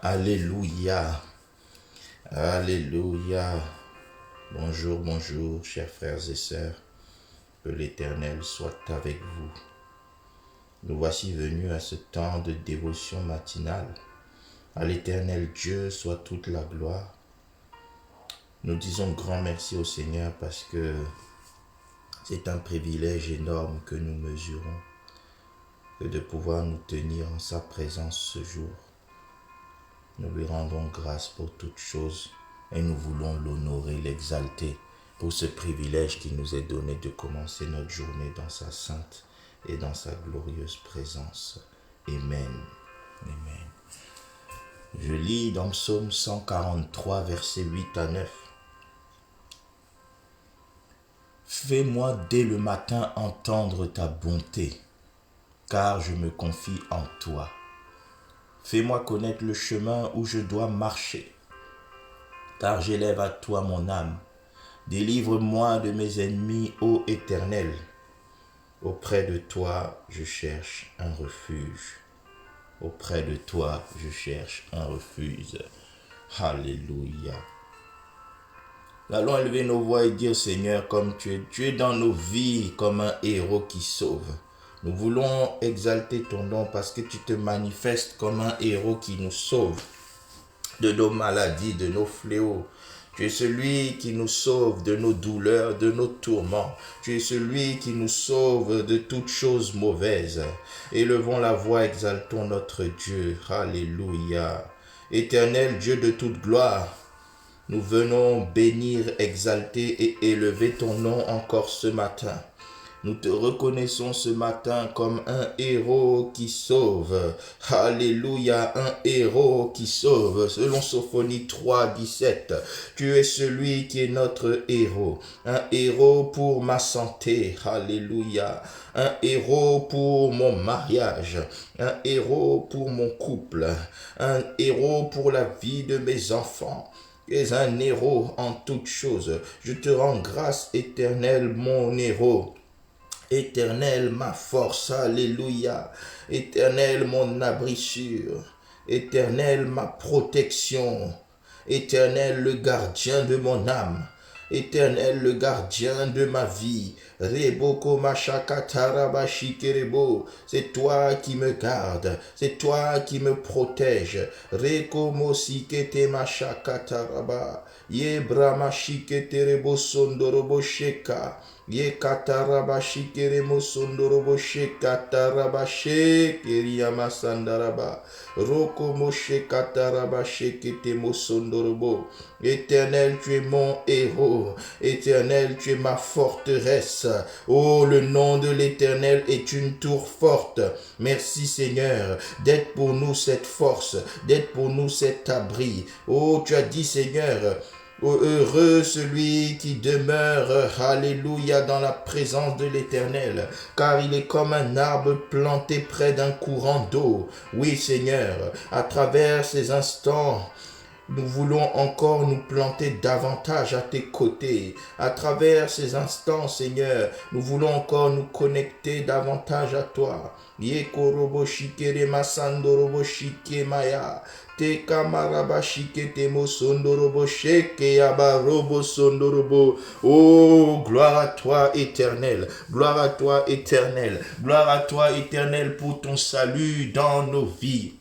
Alléluia. Alléluia. Bonjour, bonjour, chers frères et sœurs. Que l'Éternel soit avec vous. Nous voici venus à ce temps de dévotion matinale. À l'Éternel Dieu soit toute la gloire. Nous disons grand merci au Seigneur parce que c'est un privilège énorme que nous mesurons, que de pouvoir nous tenir en sa présence ce jour. Nous lui rendons grâce pour toutes choses et nous voulons l'honorer, l'exalter pour ce privilège qui nous est donné de commencer notre journée dans sa sainte et dans sa glorieuse présence. Amen. Amen. Je lis dans Psaume 143, versets 8 à 9. Fais-moi dès le matin entendre ta bonté, car je me confie en toi. Fais-moi connaître le chemin où je dois marcher, car j'élève à toi mon âme. Délivre-moi de mes ennemis, ô Éternel. Auprès de toi, je cherche un refuge. Auprès de toi, je cherche un refuge. Alléluia. Allons élever nos voix et dire, Seigneur, comme tu es dans nos vies comme un héros qui sauve. Nous voulons exalter ton nom parce que tu te manifestes comme un héros qui nous sauve de nos maladies, de nos fléaux. Tu es celui qui nous sauve de nos douleurs, de nos tourments. Tu es celui qui nous sauve de toutes choses mauvaises. Élevons la voix, exaltons notre Dieu. Alléluia. Éternel Dieu de toute gloire, nous venons bénir, exalter et élever ton nom encore ce matin. Nous te reconnaissons ce matin comme un héros qui sauve. Alléluia, un héros qui sauve. Selon Sophonie 3, 17, tu es celui qui est notre héros. Un héros pour ma santé. Alléluia. Un héros pour mon mariage. Un héros pour mon couple. Un héros pour la vie de mes enfants. Tu es un héros en toutes choses. Je te rends grâce, Éternel, mon héros. Éternel, ma force, alléluia. Éternel, mon abri sûr. Éternel, ma protection. Éternel, le gardien de mon âme. Éternel, le gardien de ma vie. Reboko mashakatarabashikerebo. C'est toi qui me gardes. C'est toi qui me protège. Reko mosikete mashakataraba. Yebramashiketerebo sondorobo sheka. Ye katarabashikere mosondorobo shekatarabashe keriyama sandaraba roko moshe katarabashe kete mosondorobo. Éternel, tu es mon héros. Éternel, tu es ma forteresse. Oh, le nom de l'Éternel est une tour forte. Merci Seigneur d'être pour nous cette force, d'être pour nous cet abri. Oh, tu as dit Seigneur, oh, heureux celui qui demeure, alléluia, dans la présence de l'Éternel, car il est comme un arbre planté près d'un courant d'eau. Oui, Seigneur, à travers ces instants, nous voulons encore nous planter davantage à tes côtés. À travers ces instants, Seigneur, nous voulons encore nous connecter davantage à toi. Yekorobo shikere masandorobo shike maya. Te kamarabashike te mosondorobo sheke yabarobo sondorobo. Oh, gloire à toi, Éternel. Gloire à toi, Éternel. Gloire à toi, Éternel, pour ton salut dans nos vies.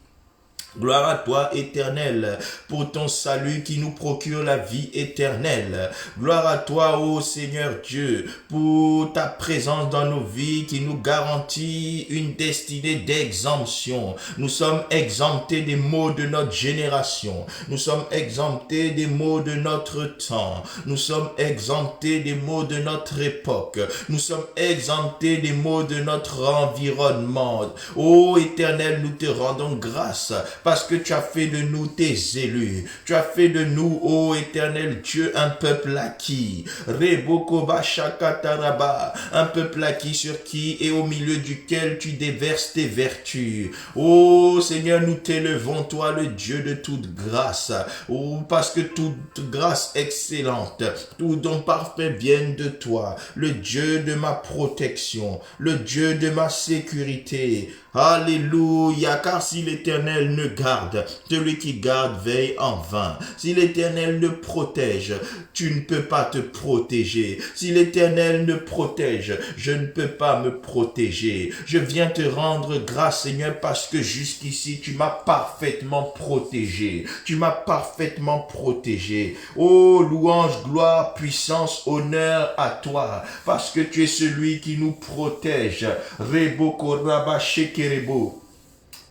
Gloire à toi, Éternel, pour ton salut qui nous procure la vie éternelle. Gloire à toi, ô Seigneur Dieu, pour ta présence dans nos vies qui nous garantit une destinée d'exemption. Nous sommes exemptés des maux de notre génération. Nous sommes exemptés des maux de notre temps. Nous sommes exemptés des maux de notre époque. Nous sommes exemptés des maux de notre environnement. Ô Éternel, nous te rendons grâce parce que tu as fait de nous tes élus. Tu as fait de nous, ô Éternel Dieu, un peuple acquis. Rebokoba shakataraba, un peuple acquis sur qui et au milieu duquel tu déverses tes vertus. Ô Seigneur, nous t'élevons, toi le Dieu de toute grâce. Oh, parce que toute grâce excellente, tout don parfait viennent de toi. Le Dieu de ma protection, le Dieu de ma sécurité. Alléluia, car si l'Éternel ne garde, celui qui garde veille en vain. Si l'Éternel ne protège, tu ne peux pas te protéger. Si l'Éternel ne protège, je ne peux pas me protéger. Je viens te rendre grâce, Seigneur, parce que jusqu'ici, tu m'as parfaitement protégé. Tu m'as parfaitement protégé. Oh, louange, gloire, puissance, honneur à toi, parce que tu es celui qui nous protège. Reboko Rabba Shekerebo.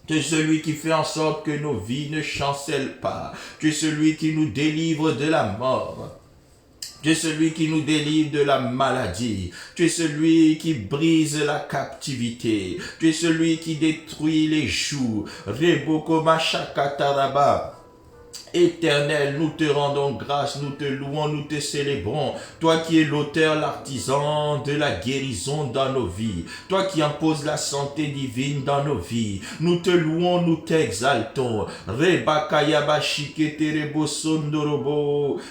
Tu es celui qui fait en sorte que nos vies ne chancellent pas. Tu es celui qui nous délivre de la mort. Tu es celui qui nous délivre de la maladie. Tu es celui qui brise la captivité. Tu es celui qui détruit les jougs. Reboko Mashakataraba. Éternel, nous te rendons grâce, nous te louons, nous te célébrons. Toi qui es l'auteur, l'artisan de la guérison dans nos vies. Toi qui imposes la santé divine dans nos vies. Nous te louons, nous t'exaltons.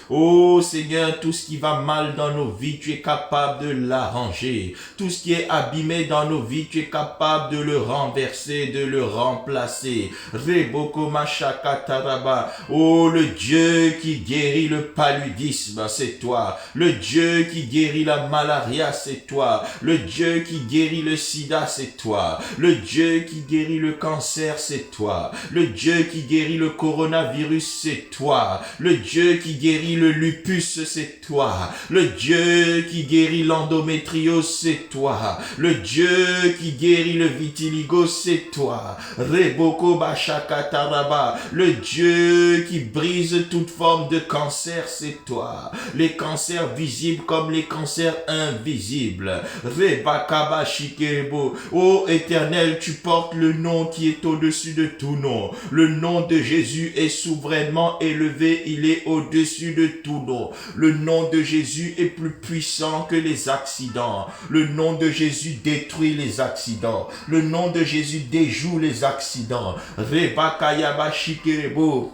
Oh Seigneur, tout ce qui va mal dans nos vies, tu es capable de l'arranger. Tout ce qui est abîmé dans nos vies, tu es capable de le renverser, de le remplacer. Reboko Mashakataraba. Oh, le Dieu qui guérit le paludisme, c'est toi. Le Dieu qui guérit la malaria, c'est toi. Le Dieu qui guérit le sida, c'est toi. Le Dieu qui guérit le cancer, c'est toi. Le Dieu qui guérit le coronavirus, c'est toi. Le Dieu qui guérit le lupus, c'est toi. Le Dieu qui guérit l'endométriose, c'est toi. Le Dieu qui guérit le vitiligo, c'est toi. Reboko Bashakataraba. Le Dieu qui brise toute forme de cancer, c'est toi. Les cancers visibles comme les cancers invisibles. Rebakaba Shikerebo. Ô Éternel, tu portes le nom qui est au-dessus de tout nom. Le nom de Jésus est souverainement élevé, il est au-dessus de tout nom. Le nom de Jésus est plus puissant que les accidents. Le nom de Jésus détruit les accidents. Le nom de Jésus déjoue les accidents. Rebakayaba Shikerebo.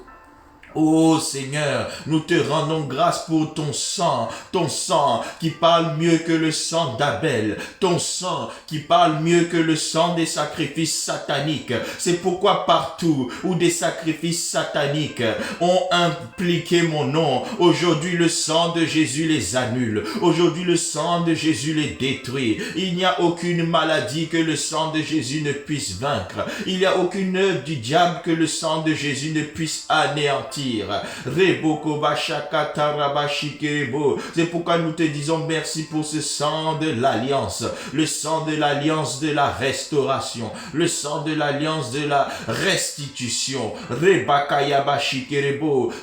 Oh Seigneur, nous te rendons grâce pour ton sang qui parle mieux que le sang d'Abel, ton sang qui parle mieux que le sang des sacrifices sataniques. C'est pourquoi partout où des sacrifices sataniques ont impliqué mon nom, aujourd'hui le sang de Jésus les annule, aujourd'hui le sang de Jésus les détruit. Il n'y a aucune maladie que le sang de Jésus ne puisse vaincre. Il n'y a aucune œuvre du diable que le sang de Jésus ne puisse anéantir. C'est pourquoi nous te disons merci pour ce sang de l'alliance, le sang de l'alliance de la restauration, le sang de l'alliance de la restitution.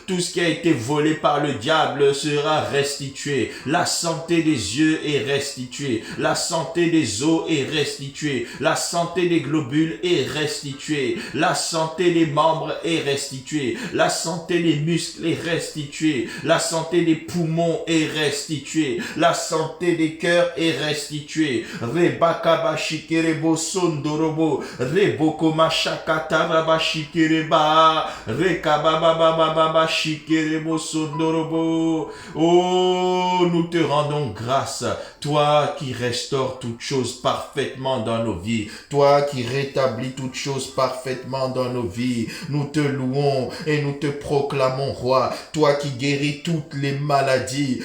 Tout ce qui a été volé par le diable sera restitué. La santé des yeux est restituée, la santé des os est restituée, la santé des globules est restituée, la santé des membres est restituée, la santé des muscles est restituée, la santé des poumons est restituée, la santé des cœurs est restituée. Rebakaba Shikerebo Sondorobo, Reboko Mashakataraba Shikereba, Rekababa Shikerebo Sondorobo. Oh, nous te rendons grâce, toi qui restaures toutes choses parfaitement dans nos vies, toi qui rétablis toutes choses parfaitement dans nos vies. Nous te louons et nous te proclamons roi, toi qui guéris toutes les maladies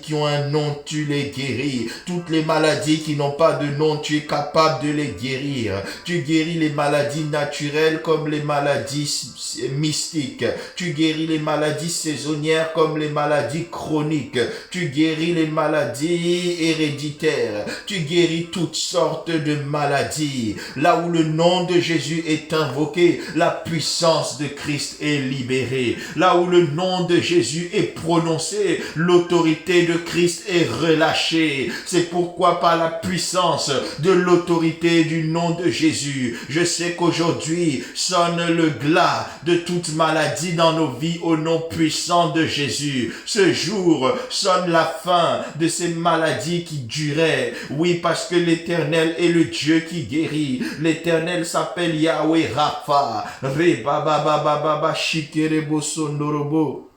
qui ont un nom, tu les guéris. Toutes les maladies qui n'ont pas de nom, tu es capable de les guérir. Tu guéris les maladies naturelles comme les maladies mystiques. Tu guéris les maladies saisonnières comme les maladies chroniques. Tu guéris les maladies héréditaires. Tu guéris toutes sortes de maladies. Là où le nom de Jésus est invoqué, la puissance de Christ est libérée. Là où le nom de Jésus est prononcé, l'autorité de Christ est relâchée. C'est pourquoi par la puissance de l'autorité du nom de Jésus, je sais qu'aujourd'hui sonne le glas de toute maladie dans nos vies au nom puissant de Jésus. Ce jour sonne la fin de ces maladies qui duraient. Oui, parce que l'Éternel est le Dieu qui guérit. L'Éternel s'appelle Yahweh Rapha. Rebababababa Shikerebo Sondorobo.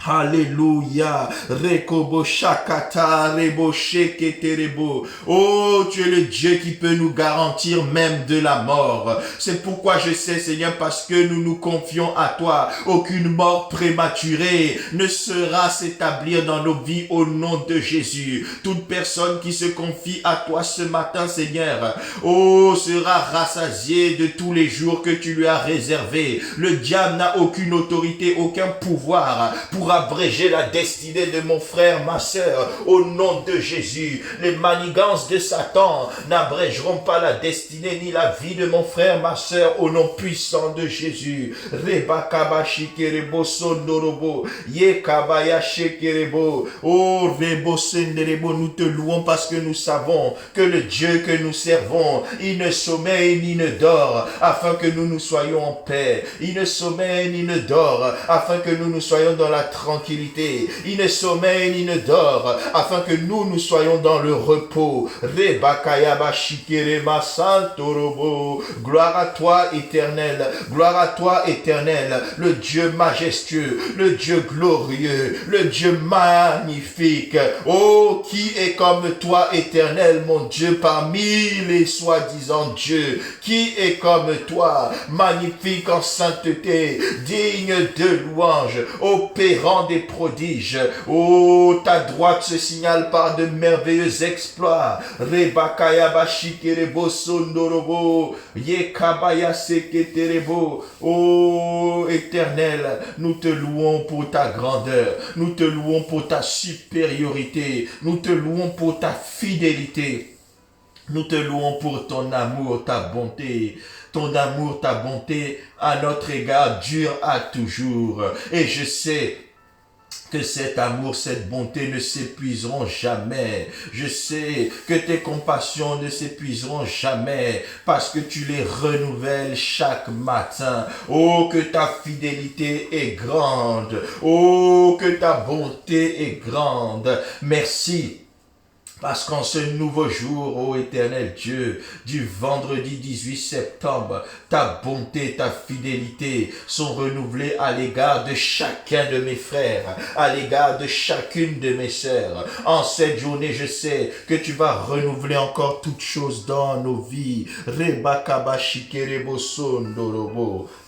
Alléluia. Rekobo shakata rebo sheketerebo. Oh, tu es le Dieu qui peut nous garantir même de la mort. C'est pourquoi je sais, Seigneur, parce que nous nous confions à toi. Aucune mort prématurée ne sera s'établir dans nos vies au nom de Jésus. Toute personne qui se confie à toi ce matin, Seigneur, oh, sera rassasiée de tous les jours que tu lui as réservés. Le diable n'a aucune autorité, aucun pouvoir pour abréger la destinée de mon frère, ma sœur, au nom de Jésus. Les manigances de Satan n'abrégeront pas la destinée ni la vie de mon frère, ma sœur, au nom puissant de Jésus. Rebakabashikerebo sondorobo, yekabayashikerebo, oh rebo senderebo, nous te louons parce que nous savons que le Dieu que nous servons, il ne sommeille ni ne dort, afin que nous soyons en paix. Il ne sommeille ni ne dort, afin que nous soyons dans la tranquillité. Il ne sommeille ni ne dort, afin que nous soyons dans le repos. Rebakayabashikerema santorobo. Gloire à toi, éternel. Gloire à toi, éternel. Le Dieu majestueux, le Dieu glorieux, le Dieu magnifique. Oh, qui est comme toi, éternel, mon Dieu, parmi les soi-disant dieux. Qui est comme toi, magnifique en sainteté, digne de louange, opérant des prodiges. Oh, ta droite se signale par de merveilleux exploits. Rebakaya bashikerebo sondorobo, yekabaya seketerebo. Oh, éternel, nous te louons pour ta grandeur, nous te louons pour ta supériorité, nous te louons pour ta fidélité. Nous te louons pour ton amour, ta bonté. Ton amour, ta bonté à notre égard dure à toujours. Et je sais que cet amour, cette bonté ne s'épuiseront jamais. Je sais que tes compassions ne s'épuiseront jamais parce que tu les renouvelles chaque matin. Oh, que ta fidélité est grande. Oh, que ta bonté est grande. Merci. Parce qu'en ce nouveau jour, ô éternel Dieu, du vendredi 18 septembre, ta bonté, ta fidélité sont renouvelées à l'égard de chacun de mes frères, à l'égard de chacune de mes sœurs. En cette journée, je sais que tu vas renouveler encore toutes choses dans nos vies.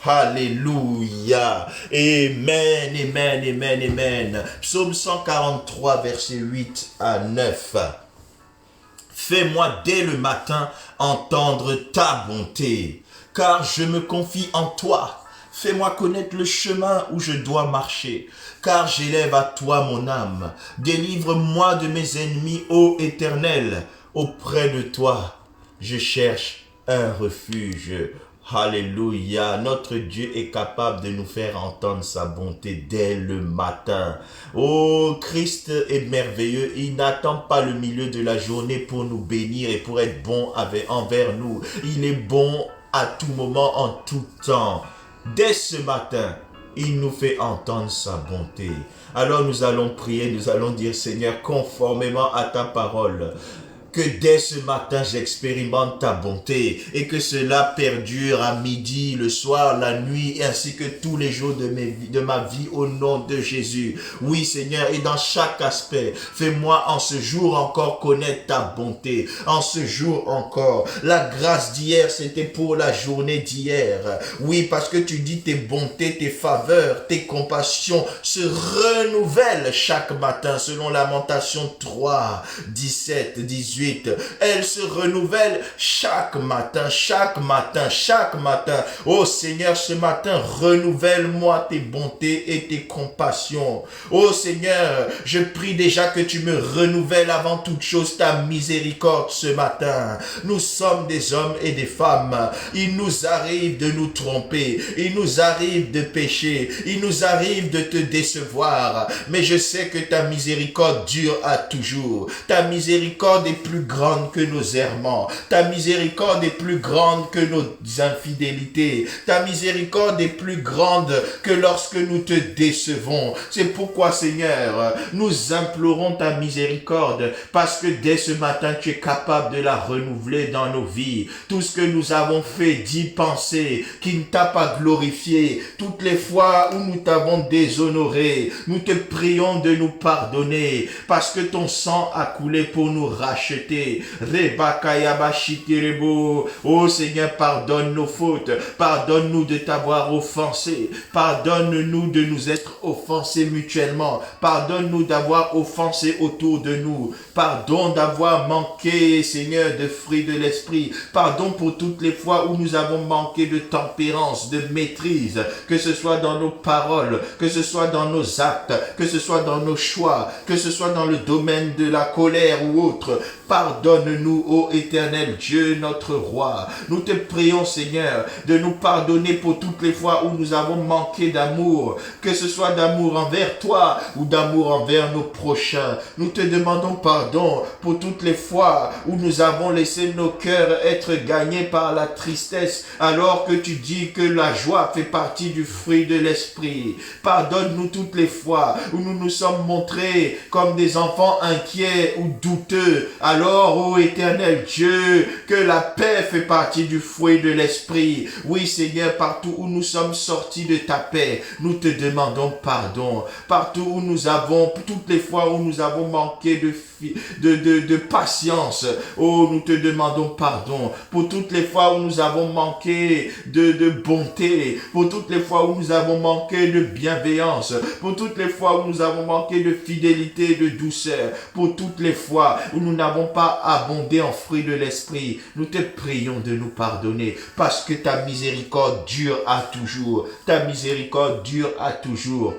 Alléluia. Amen, amen, amen, amen. Psaume 143, verset 8 à 9. Fais-moi dès le matin entendre ta bonté, car je me confie en toi. Fais-moi connaître le chemin où je dois marcher, car j'élève à toi mon âme. Délivre-moi de mes ennemis, ô Éternel. Auprès de toi, je cherche un refuge. Alléluia, notre Dieu est capable de nous faire entendre sa bonté dès le matin. Oh, Christ est merveilleux, il n'attend pas le milieu de la journée pour nous bénir et pour être bon envers nous. Il est bon à tout moment, en tout temps. Dès ce matin, il nous fait entendre sa bonté. Alors nous allons prier, nous allons dire Seigneur, conformément à ta parole, que dès ce matin, j'expérimente ta bonté et que cela perdure à midi, le soir, la nuit, ainsi que tous les jours de ma vie au nom de Jésus. Oui, Seigneur, et dans chaque aspect, fais-moi en ce jour encore connaître ta bonté. En ce jour encore, la grâce d'hier, c'était pour la journée d'hier. Oui, parce que tu dis tes bontés, tes faveurs, tes compassions se renouvellent chaque matin, selon Lamentation 3, 17, 18. Elle se renouvelle chaque matin, chaque matin, chaque matin. Oh Seigneur, ce matin, renouvelle-moi tes bontés et tes compassions. Oh Seigneur, je prie déjà que tu me renouvelles avant toute chose ta miséricorde ce matin. Nous sommes des hommes et des femmes. Il nous arrive de nous tromper. Il nous arrive de pécher. Il nous arrive de te décevoir. Mais je sais que ta miséricorde dure à toujours. Ta miséricorde est plus grande que nos errements. Ta miséricorde est plus grande que nos infidélités. Ta miséricorde est plus grande que lorsque nous te décevons. C'est pourquoi, Seigneur, nous implorons ta miséricorde, parce que dès ce matin, tu es capable de la renouveler dans nos vies. Tout ce que nous avons fait, dit, pensé, qui ne t'a pas glorifié, toutes les fois où nous t'avons déshonoré, nous te prions de nous pardonner, parce que ton sang a coulé pour nous racheter. Oh Seigneur, pardonne nos fautes, pardonne-nous de t'avoir offensé, pardonne-nous de nous être offensés mutuellement, pardonne-nous d'avoir offensé autour de nous, pardon d'avoir manqué, Seigneur, de fruits de l'esprit, pardon pour toutes les fois où nous avons manqué de tempérance, de maîtrise, que ce soit dans nos paroles, que ce soit dans nos actes, que ce soit dans nos choix, que ce soit dans le domaine de la colère ou autre. Pardonne-nous, ô Éternel Dieu, notre Roi. Nous te prions, Seigneur, de nous pardonner pour toutes les fois où nous avons manqué d'amour, que ce soit d'amour envers toi ou d'amour envers nos prochains. Nous te demandons pardon pour toutes les fois où nous avons laissé nos cœurs être gagnés par la tristesse, alors que tu dis que la joie fait partie du fruit de l'esprit. Pardonne-nous toutes les fois où nous nous sommes montrés comme des enfants inquiets ou douteux, alors, ô Éternel Dieu, que la paix fait partie du fruit de l'esprit. Oui, Seigneur, partout où nous sommes sortis de ta paix, nous te demandons pardon. Partout où nous avons, toutes les fois où nous avons manqué de patience, oh, nous te demandons pardon. Pour toutes les fois où nous avons manqué de bonté, pour toutes les fois où nous avons manqué de bienveillance, pour toutes les fois où nous avons manqué de fidélité, de douceur, pour toutes les fois où nous n'avons pas abondé en fruits de l'esprit, nous te prions de nous pardonner, parce que ta miséricorde dure à toujours. Ta miséricorde dure à toujours.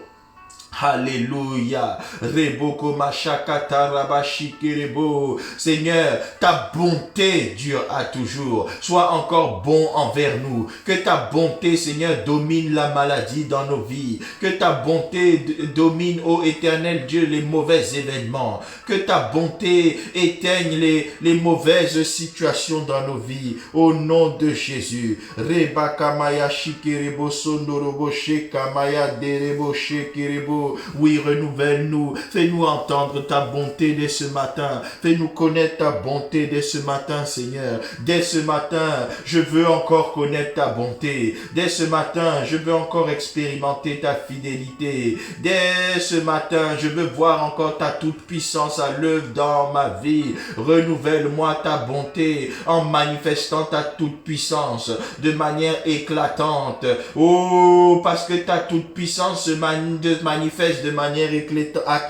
Alléluia. Reboko machakata rabashikerebo. Seigneur, ta bonté dure à toujours. Sois encore bon envers nous. Que ta bonté, Seigneur, domine la maladie dans nos vies. Que ta bonté domine, ô Éternel Dieu, les mauvais événements. Que ta bonté éteigne les mauvaises situations dans nos vies. Au nom de Jésus. Rebaka maya shikerebo sondorobo shekamaya derebo shekerebo. Oui, renouvelle-nous, fais-nous entendre ta bonté dès ce matin, fais-nous connaître ta bonté dès ce matin, Seigneur. Dès ce matin, je veux encore connaître ta bonté. Dès ce matin, je veux encore expérimenter ta fidélité. Dès ce matin, je veux voir encore ta toute-puissance à l'œuvre dans ma vie. Renouvelle-moi ta bonté en manifestant ta toute-puissance de manière éclatante. Oh, parce que ta toute-puissance se manifeste de manière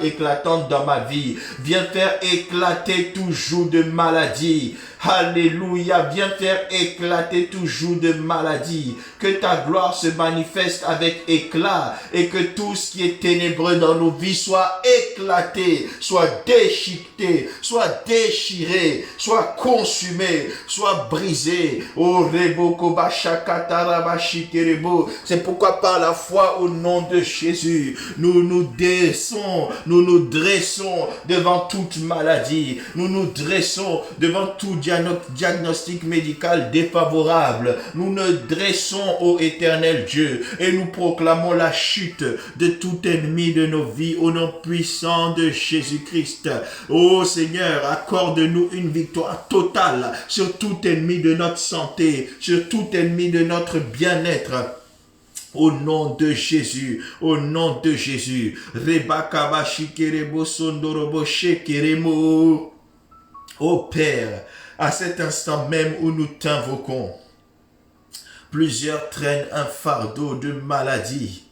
éclatante dans ma vie. Viens faire éclater tout joug de maladie. Alléluia, viens faire éclater tout joug de maladie. Que ta gloire se manifeste avec éclat et que tout ce qui est ténébreux dans nos vies soit éclaté, soit déchiqueté, soit déchiré, soit consumé, soit brisé. Oh, reboko bashakatarabashikerebo. C'est pourquoi par la foi au nom de Jésus, nous nous dressons devant toute maladie. Nous nous dressons devant tout diagnostic médical défavorable. Nous nous dressons au Éternel Dieu et nous proclamons la chute de tout ennemi de nos vies au nom puissant de Jésus-Christ. Ô Seigneur, accorde-nous une victoire totale sur tout ennemi de notre santé, sur tout ennemi de notre bien-être. Au nom de Jésus, au nom de Jésus. Ô Père, à cet instant même où nous t'invoquons, plusieurs traînent un fardeau de maladie.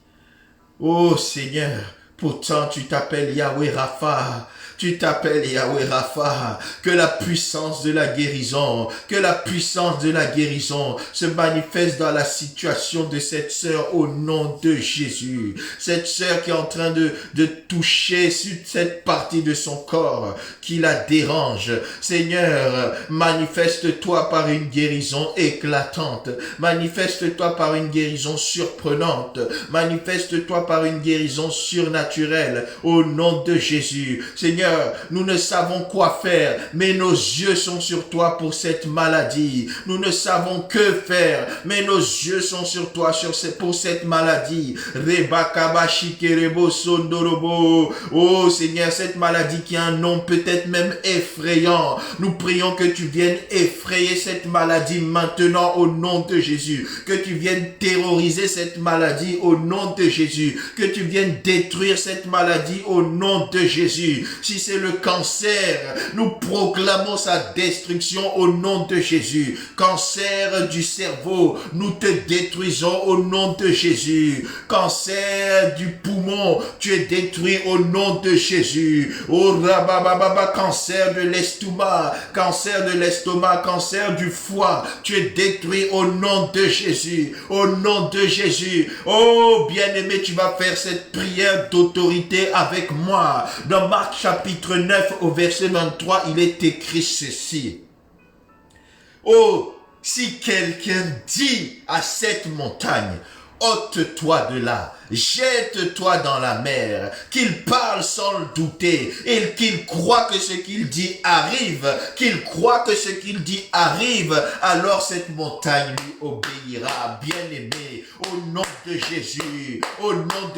Ô Seigneur, pourtant tu t'appelles Yahweh Rapha. Tu t'appelles Yahweh Rapha. Que la puissance de la guérison, se manifeste dans la situation de cette sœur au nom de Jésus. Cette sœur qui est en train de toucher sur cette partie de son corps qui la dérange. Seigneur, manifeste-toi par une guérison éclatante. Manifeste-toi par une guérison surprenante. Manifeste-toi par une guérison surnaturelle au nom de Jésus. Seigneur, Seigneur, nous ne savons quoi faire, mais nos yeux sont sur toi pour cette maladie. Nous ne savons que faire, mais nos yeux sont sur toi pour cette maladie. Oh Seigneur, cette maladie qui a un nom peut-être même effrayant. Nous prions que tu viennes effrayer cette maladie maintenant au nom de Jésus. Que tu viennes terroriser cette maladie au nom de Jésus. Que tu viennes détruire cette maladie au nom de Jésus. Si c'est le cancer, nous proclamons sa destruction au nom de Jésus. Cancer du cerveau, nous te détruisons au nom de Jésus. Cancer du poumon, tu es détruit au nom de Jésus. Oh rabababa, cancer de l'estomac, cancer du foie, tu es détruit au nom de Jésus. Au nom de Jésus. Oh bien-aimé, tu vas faire cette prière d'autorité avec moi. Dans Marc chapitre 9 au verset 23, il est écrit ceci. Oh, si quelqu'un dit à cette montagne, ôte-toi de là, jette-toi dans la mer, qu'il parle sans le douter, et qu'il croit que ce qu'il dit arrive, alors cette montagne lui obéira. Bien-aimé, au nom de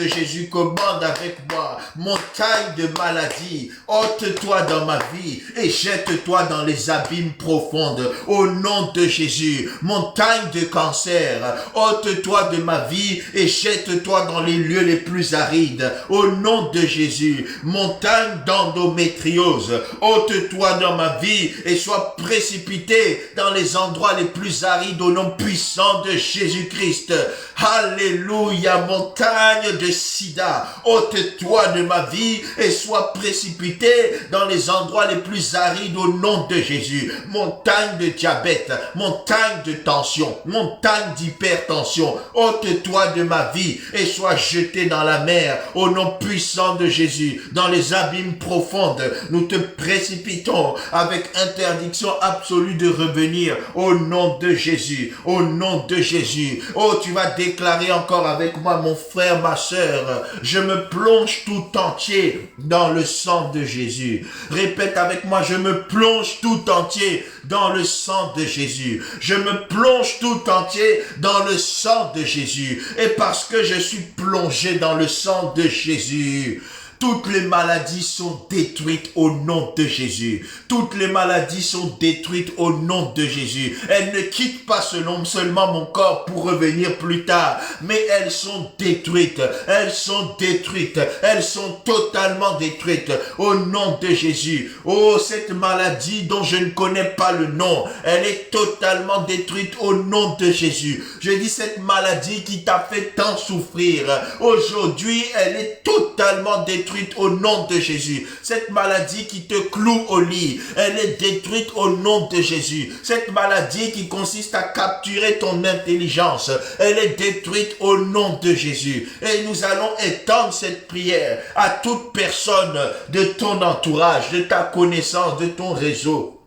Jésus, commande avec moi, montagne de maladie, ôte-toi dans ma vie, et jette-toi dans les abîmes profondes, au nom de Jésus. Montagne de cancer, ôte-toi de ma vie, et jette-toi dans les lieux les plus arides, au nom de Jésus. Montagne d'endométriose, ôte-toi dans ma vie et sois précipité dans les endroits les plus arides au nom puissant de Jésus-Christ. Alléluia. Montagne de sida, ôte-toi de ma vie et sois précipité dans les endroits les plus arides au nom de Jésus. Montagne de diabète, montagne de tension, montagne d'hypertension, ôte-toi de ma vie et sois jeté dans la mer au nom puissant de Jésus. Dans les abîmes profondes, nous te précipitons avec interdiction absolue de revenir au nom de Jésus. Au nom de Jésus. Oh, tu vas déclarer encore avec moi, mon frère, ma sœur, je me plonge tout entier dans le sang de Jésus. Répète avec moi, je me plonge tout entier dans le sang de Jésus. Je me plonge tout entier dans le sang de Jésus. Et parce que je suis plongé dans le sang de Jésus, toutes les maladies sont détruites au nom de Jésus. Toutes les maladies sont détruites au nom de Jésus. Elles ne quittent pas seulement mon corps pour revenir plus tard, mais elles sont détruites. Elles sont détruites. Elles sont totalement détruites au nom de Jésus. Oh, cette maladie dont je ne connais pas le nom, elle est totalement détruite au nom de Jésus. Je dis cette maladie qui t'a fait tant souffrir. Aujourd'hui, elle est totalement détruite au nom de Jésus. Cette maladie qui te cloue au lit, elle est détruite au nom de Jésus. Cette maladie qui consiste à capturer ton intelligence, elle est détruite au nom de Jésus. Et nous allons étendre cette prière à toute personne de ton entourage, de ta connaissance, de ton réseau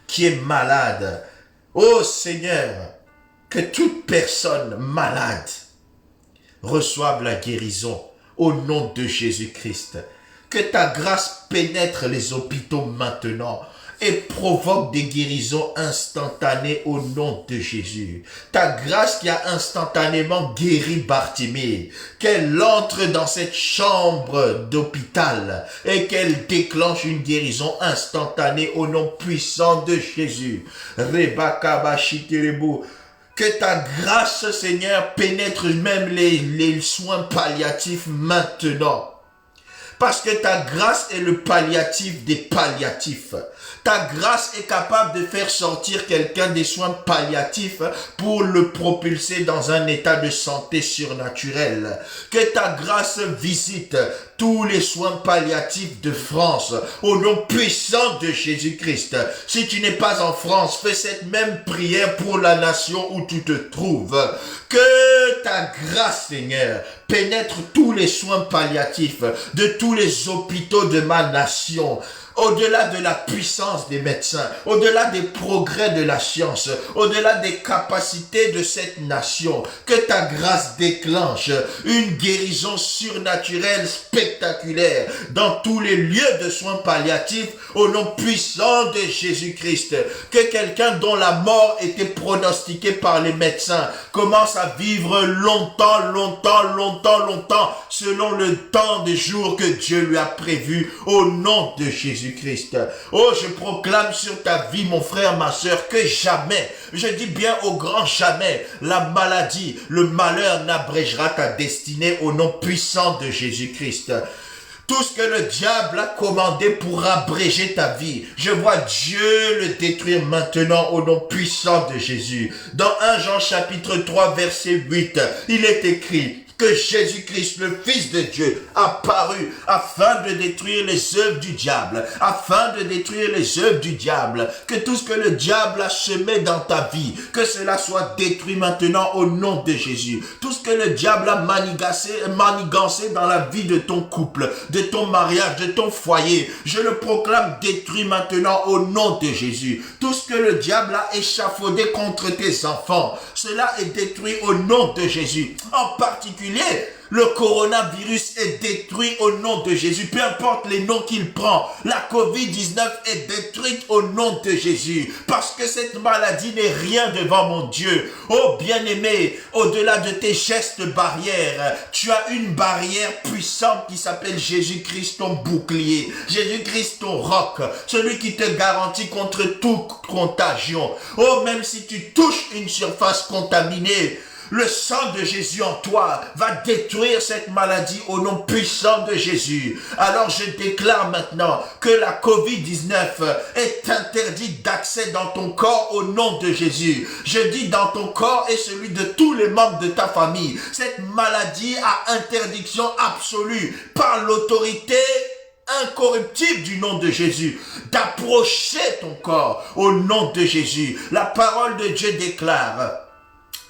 qui est malade. Oh Seigneur, que toute personne malade reçoive la guérison au nom de Jésus-Christ. Que ta grâce pénètre les hôpitaux maintenant et provoque des guérisons instantanées au nom de Jésus. Ta grâce qui a instantanément guéri Bartimée, qu'elle entre dans cette chambre d'hôpital et qu'elle déclenche une guérison instantanée au nom puissant de Jésus. Que ta grâce, Seigneur, pénètre même les soins palliatifs maintenant. Parce que ta grâce est le palliatif des palliatifs. Ta grâce est capable de faire sortir quelqu'un des soins palliatifs pour le propulser dans un état de santé surnaturelle. Que ta grâce visite tous les soins palliatifs de France au nom puissant de Jésus-Christ. Si tu n'es pas en France, fais cette même prière pour la nation où tu te trouves. Que ta grâce, Seigneur, pénètre tous les soins palliatifs de tous les hôpitaux de ma nation. au-delà de la puissance des médecins, au-delà des progrès de la science, au-delà des capacités de cette nation, que ta grâce déclenche une guérison surnaturelle spectaculaire dans tous les lieux de soins palliatifs au nom puissant de Jésus-Christ. Que quelqu'un dont la mort était pronostiquée par les médecins commence à vivre longtemps, selon le temps de jour que Dieu lui a prévu au nom de Jésus-Christ. Oh, je proclame sur ta vie, mon frère, ma soeur, que jamais, je dis bien au grand jamais, la maladie, le malheur n'abrégera ta destinée au nom puissant de Jésus-Christ. Tout ce que le diable a commandé pour abréger ta vie, je vois Dieu le détruire maintenant au nom puissant de Jésus. Dans 1 Jean chapitre 3 verset 8, il est écrit que Jésus-Christ, le Fils de Dieu, a paru afin de détruire les œuvres du diable, que tout ce que le diable a semé dans ta vie, que cela soit détruit maintenant au nom de Jésus. Tout ce que le diable a manigancé dans la vie de ton couple, de ton mariage, de ton foyer, je le proclame détruit maintenant au nom de Jésus. Tout ce que le diable a échafaudé contre tes enfants, cela est détruit au nom de Jésus. En particulier, le coronavirus est détruit au nom de Jésus. Peu importe les noms qu'il prend, la COVID-19 est détruite au nom de Jésus. Parce que cette maladie n'est rien devant mon Dieu. Oh bien-aimé, au-delà de tes gestes barrières, tu as une barrière puissante qui s'appelle Jésus-Christ, ton bouclier. Jésus-Christ, ton roc. Celui qui te garantit contre toute contagion. Oh, même si tu touches une surface contaminée, le sang de Jésus en toi va détruire cette maladie au nom puissant de Jésus. Alors je déclare maintenant que la COVID-19 est interdite d'accès dans ton corps au nom de Jésus. Je dis dans ton corps et celui de tous les membres de ta famille. Cette maladie a interdiction absolue par l'autorité incorruptible du nom de Jésus, d'approcher ton corps au nom de Jésus. La parole de Dieu déclare: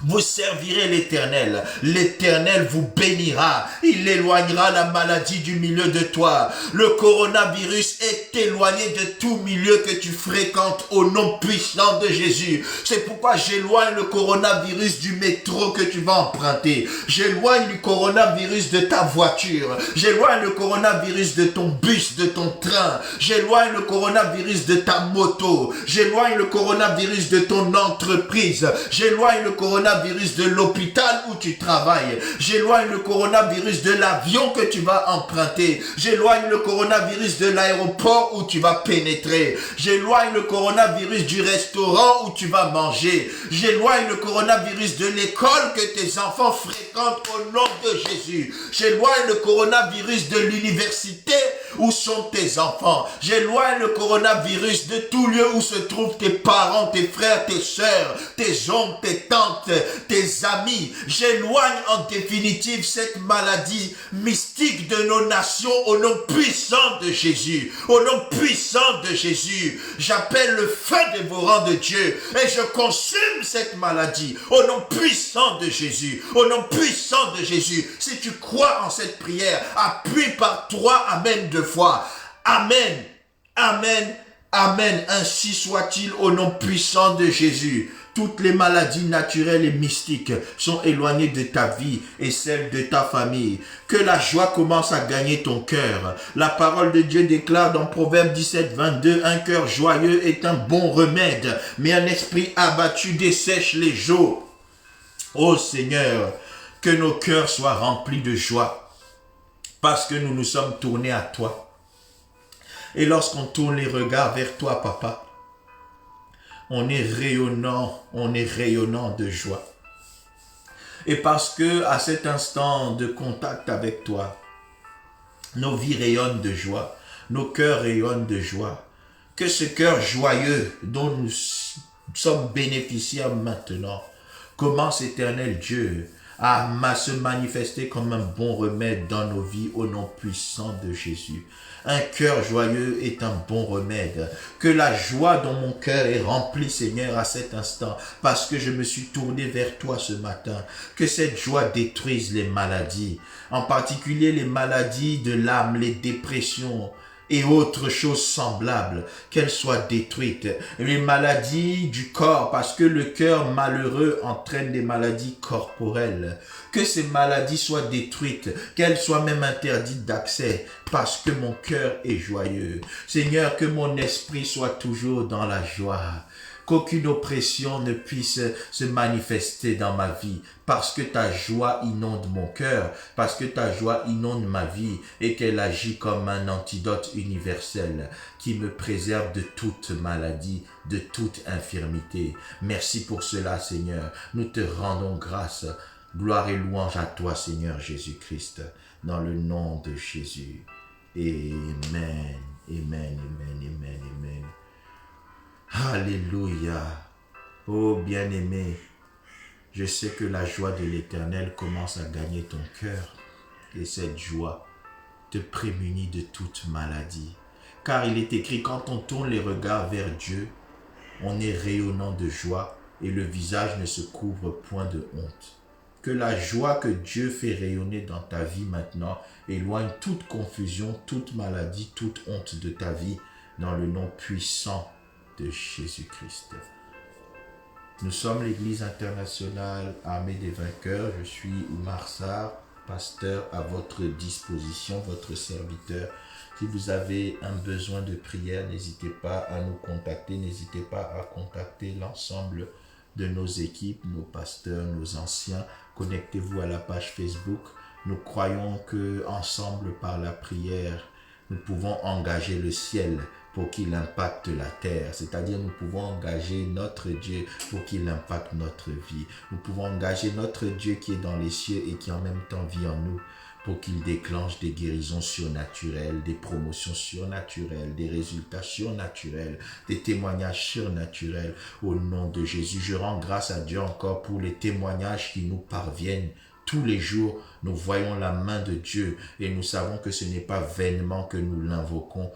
vous servirez l'Éternel. L'Éternel vous bénira. Il éloignera la maladie du milieu de toi. Le coronavirus est éloigné de tout milieu que tu fréquentes au nom puissant de Jésus. C'est pourquoi j'éloigne le coronavirus du métro que tu vas emprunter. J'éloigne le coronavirus de ta voiture. J'éloigne le coronavirus de ton bus, de ton train. J'éloigne le coronavirus de ta moto. J'éloigne le coronavirus de ton entreprise. J'éloigne le coronavirus de l'hôpital où tu travailles. J'éloigne le coronavirus de l'avion que tu vas emprunter. J'éloigne le coronavirus de l'aéroport où tu vas pénétrer. J'éloigne le coronavirus du restaurant où tu vas manger. J'éloigne le coronavirus de l'école que tes enfants fréquentent au nom de Jésus. J'éloigne le coronavirus de l'université où sont tes enfants. J'éloigne le coronavirus de tout lieu où se trouvent tes parents, tes frères, tes sœurs, tes oncles, tes tantes, tes amis. J'éloigne en définitive cette maladie mystique de nos nations au nom puissant de Jésus. Au nom puissant de Jésus, j'appelle le feu dévorant de Dieu et je consume cette maladie au nom puissant de Jésus. Au nom puissant de Jésus. Si tu crois en cette prière, appuie par 3 amen 2 fois. Amen, amen, amen. Ainsi soit-il au nom puissant de Jésus. Toutes les maladies naturelles et mystiques sont éloignées de ta vie et celle de ta famille. Que la joie commence à gagner ton cœur. La parole de Dieu déclare dans Proverbe 17, 22, un cœur joyeux est un bon remède, mais un esprit abattu dessèche les jours. Ô Seigneur, que nos cœurs soient remplis de joie, parce que nous nous sommes tournés à toi. Et lorsqu'on tourne les regards vers toi, Papa, on est rayonnant de joie. Et parce que à cet instant de contact avec toi, nos vies rayonnent de joie, nos cœurs rayonnent de joie. Que ce cœur joyeux dont nous sommes bénéficiaires maintenant commence, Éternel Dieu, à se manifester comme un bon remède dans nos vies au nom puissant de Jésus. Un cœur joyeux est un bon remède. Que la joie dans mon cœur est remplie, Seigneur, à cet instant, parce que je me suis tourné vers toi ce matin. Que cette joie détruise les maladies, en particulier les maladies de l'âme, les dépressions, et autres choses semblables, qu'elles soient détruites. Les maladies du corps, parce que le cœur malheureux entraîne des maladies corporelles. Que ces maladies soient détruites, qu'elles soient même interdites d'accès, parce que mon cœur est joyeux. Seigneur, que mon esprit soit toujours dans la joie. Qu'aucune oppression ne puisse se manifester dans ma vie, parce que ta joie inonde mon cœur, parce que ta joie inonde ma vie et qu'elle agit comme un antidote universel qui me préserve de toute maladie, de toute infirmité. Merci pour cela, Seigneur. Nous te rendons grâce. Gloire et louange à toi, Seigneur Jésus-Christ, dans le nom de Jésus. Amen, amen, amen, amen, amen. Alléluia. Oh bien-aimé, je sais que la joie de l'Éternel commence à gagner ton cœur et cette joie te prémunit de toute maladie. Car il est écrit, quand on tourne les regards vers Dieu, on est rayonnant de joie et le visage ne se couvre point de honte. Que la joie que Dieu fait rayonner dans ta vie maintenant éloigne toute confusion, toute maladie, toute honte de ta vie dans le nom puissant de Jésus-Christ. Nous sommes l'Église internationale Armée des vainqueurs. Je suis Oumar Sarr, pasteur à votre disposition, votre serviteur. Si vous avez un besoin de prière, n'hésitez pas à nous contacter, n'hésitez pas à contacter l'ensemble de nos équipes, nos pasteurs, nos anciens. Connectez-vous à la page Facebook. Nous croyons que ensemble, par la prière, nous pouvons engager le ciel pour qu'il impacte la terre. C'est-à-dire, nous pouvons engager notre Dieu pour qu'il impacte notre vie. Nous pouvons engager notre Dieu qui est dans les cieux et qui en même temps vit en nous pour qu'il déclenche des guérisons surnaturelles, des promotions surnaturelles, des résultats surnaturels, des témoignages surnaturels au nom de Jésus. Je rends grâce à Dieu encore pour les témoignages qui nous parviennent. Tous les jours, nous voyons la main de Dieu et nous savons que ce n'est pas vainement que nous l'invoquons.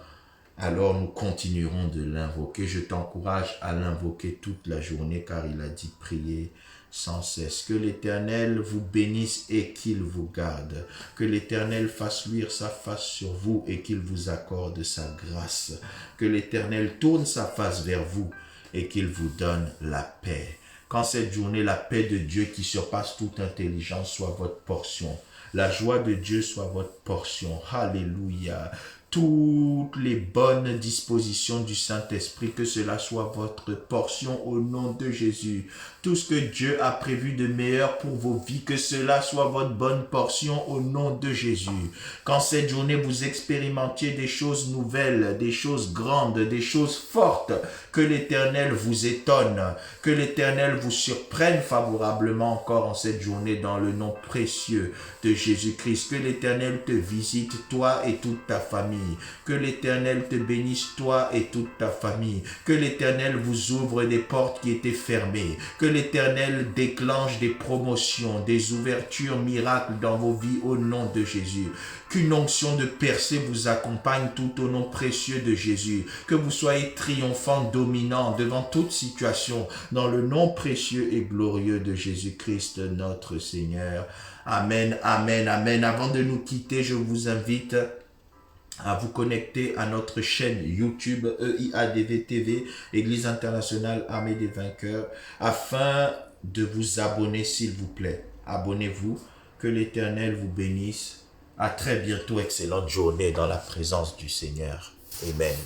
Alors nous continuerons de l'invoquer. Je t'encourage à l'invoquer toute la journée car il a dit prier sans cesse. Que l'Éternel vous bénisse et qu'il vous garde. Que l'Éternel fasse luire sa face sur vous et qu'il vous accorde sa grâce. Que l'Éternel tourne sa face vers vous et qu'il vous donne la paix. Qu'en cette journée, la paix de Dieu qui surpasse toute intelligence soit votre portion. La joie de Dieu soit votre portion. Alléluia. Toutes les bonnes dispositions du Saint-Esprit, que cela soit votre portion au nom de Jésus. Tout ce que Dieu a prévu de meilleur pour vos vies, que cela soit votre bonne portion au nom de Jésus. Qu'en cette journée, vous expérimentiez des choses nouvelles, des choses grandes, des choses fortes, que l'Éternel vous étonne, que l'Éternel vous surprenne favorablement encore en cette journée dans le nom précieux de Jésus-Christ. Que l'Éternel te visite, toi et toute ta famille. Que l'Éternel te bénisse, toi et toute ta famille. Que l'Éternel vous ouvre des portes qui étaient fermées. Que l'Éternel déclenche des promotions, des ouvertures miracles dans vos vies au nom de Jésus. Qu'une onction de percée vous accompagne tout au nom précieux de Jésus. Que vous soyez triomphant, dominant devant toute situation dans le nom précieux et glorieux de Jésus-Christ notre Seigneur. Amen, amen, amen. Avant de nous quitter, je vous invite à vous connecter à notre chaîne YouTube EIADV TV, Église internationale Armée des vainqueurs, afin de vous abonner s'il vous plaît. Abonnez-vous, que l'Éternel vous bénisse. À très bientôt, excellente journée dans la présence du Seigneur. Amen.